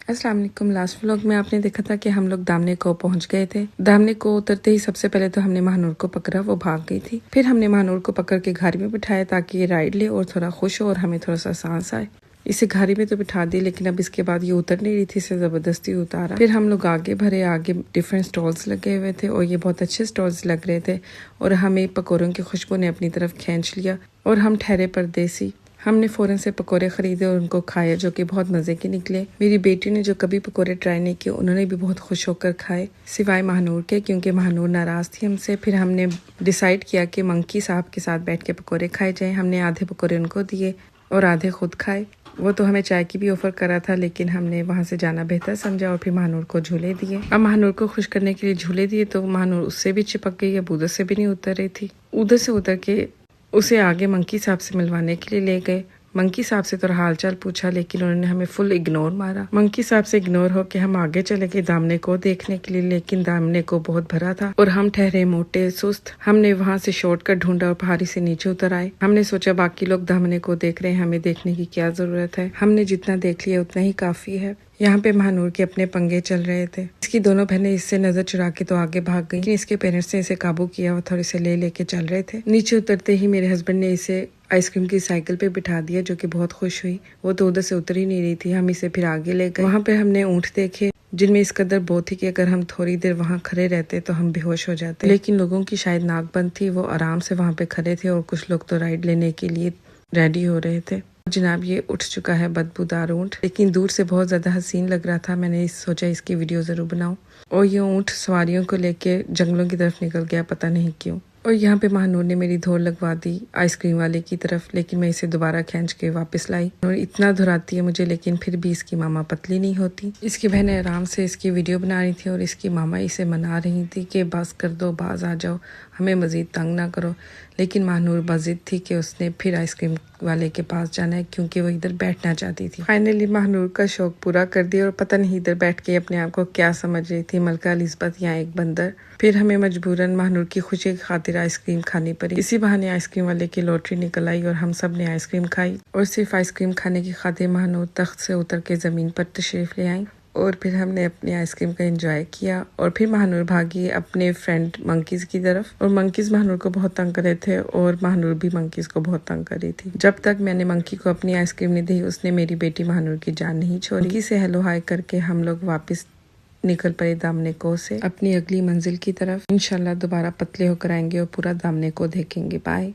अस्सलाम वालेकुम। Last vlog में आपने देखा था कि हम लोग दामने को पहुंच गए थे। दामने को उतरते ही सबसे पहले तो हमने महानूर को पकड़ा, वो भाग गई थी। फिर हमने महानूर को पकड़ के गाड़ी में बिठाया ताकि ये राइड ले और थोड़ा खुश हो और हमें थोड़ा सा सांस आए। इसे गाड़ी में तो बिठा दी, लेकिन अब इसके बाद ये उतर नहीं रही थी, इसे जबरदस्ती उतारा। फिर हम लोग आगे भरे, आगे डिफरेंट स्टॉल्स लगे हुए थे और ये बहुत अच्छे स्टॉल्स लग रहे थे और हमें पकौड़ों की खुशबू ने अपनी तरफ खींच लिया और हम ठहरे परदेसी। हमने फ़ौरन से पकोड़े ख़रीदे और उनको खाए, जो कि बहुत मज़े के निकले। मेरी बेटी ने जो कभी पकोड़े ट्राई नहीं किए, उन्होंने भी बहुत खुश होकर खाए, सिवाय महानूर के, क्योंकि महानूर नाराज़ थी हमसे। फिर हमने डिसाइड किया कि मंकी साहब के साथ बैठ के पकोड़े खाए जाएं। हमने आधे पकोड़े उनको दिए और आधे खुद खाए। वो तो हमें चाय की भी ऑफ़र करा था, लेकिन हमने वहाँ से जाना बेहतर समझा और फिर महानूर को झूले दिए। अब महानूर को खुश करने के लिए झूले दिए तो महानूर उससे भी चिपक गई, अब उधर से भी नहीं उतर रही थी। उधर से उतर के उसे आगे मंकी साहब से मिलवाने के लिए ले गए। मंकी साहब से तो हाल चाल पूछा, लेकिन उन्होंने हमें फुल इग्नोर मारा। मंकी साहब से इग्नोर होके हम आगे चले गए दामने को देखने के लिए, लेकिन दामने को बहुत भरा था और हम ठहरे मोटे सुस्त। हमने वहां से शॉर्टकट ढूंढा और पहाड़ी से नीचे उतर आए। हमने सोचा बाकी लोग दामने को देख रहे हैं, हमें देखने की क्या जरूरत है। हमने जितना देख लिया उतना ही काफी है। यहाँ पे महानूर के अपने पंगे चल रहे थे। इसकी दोनों बहनें इससे नजर चुरा के तो आगे भाग गईं, लेकिन इसके पेरेंट्स ने इसे काबू किया और थोड़े से ले लेके चल रहे थे। नीचे उतरते ही मेरे हस्बैंड ने इसे आइसक्रीम की साइकिल पे बिठा दिया, जो कि बहुत खुश हुई। वो तो उधर से उतर ही नहीं रही थी। हम इसे फिर आगे ले गए। वहाँ पे हमने ऊँट देखे, जिनमें इस कदर बहुत थी कि अगर हम थोड़ी देर वहाँ खड़े रहते तो हम बेहोश हो जाते। लेकिन लोगों की शायद नाक बंद थी, वो आराम से वहाँ पे खड़े थे और कुछ लोग तो राइड लेने के लिए रेडी हो रहे थे। जनाब, ये उठ चुका है बदबूदार ऊँट, लेकिन दूर से बहुत ज्यादा हसीन लग रहा था। मैंने सोचा इसकी वीडियो जरूर बनाऊं। और ये ऊँट सवारियों को लेके जंगलों की तरफ निकल गया, पता नहीं क्यों। और यहाँ पे महानूर ने मेरी धौर लगवा दी आइसक्रीम वाले की तरफ, लेकिन मैं इसे दोबारा खींच के वापस लाई। और इतना धुराती है मुझे, लेकिन फिर भी इसकी मामा पतली नहीं होती। इसकी बहनें आराम से इसकी वीडियो बना रही थी और इसकी मामा इसे मना रही थी कि बस कर दो, बाज आ जाओ, हमें मजीद तंग ना करो। लेकिन महानूर बजिद थी कि उसने फिर आइसक्रीम वाले के पास जाना है, क्योंकि वो इधर बैठना चाहती थी। फाइनली महानूर का शौक पूरा कर दिया और पता नहीं इधर बैठ के अपने आप को क्या समझ रही थी, मलका एलिज़ाबेथ या एक बंदर। फिर हमें मजबूरन महानूर की खुशी की खातिर आइसक्रीम खानी पड़ी। इसी बहाने आइसक्रीम वाले की लॉटरी निकल आई और हम सब ने आइसक्रीम खाई। और सिर्फ आइसक्रीम खाने की खातिर महानूर तख्त से उतर के जमीन पर तशरीफ ले आई और फिर हमने अपनी आइसक्रीम का एंजॉय किया। और फिर महानूर भागी अपने फ्रेंड मंकीज की तरफ और मंकीज महानूर को बहुत तंग कर रहे थे और महानूर भी मंकीज को बहुत तंग कर रही थी। जब तक मैंने मंकी को अपनी आइसक्रीम नहीं दी, उसने मेरी बेटी महानूर की जान नहीं छोड़ी। मंकी से हेलो हाय करके हम लोग वापस निकल पड़े दामने को से अपनी अगली मंजिल की तरफ। इंशाल्लाह दोबारा पतले होकर आएंगे और पूरा दामने को देखेंगे। बाय।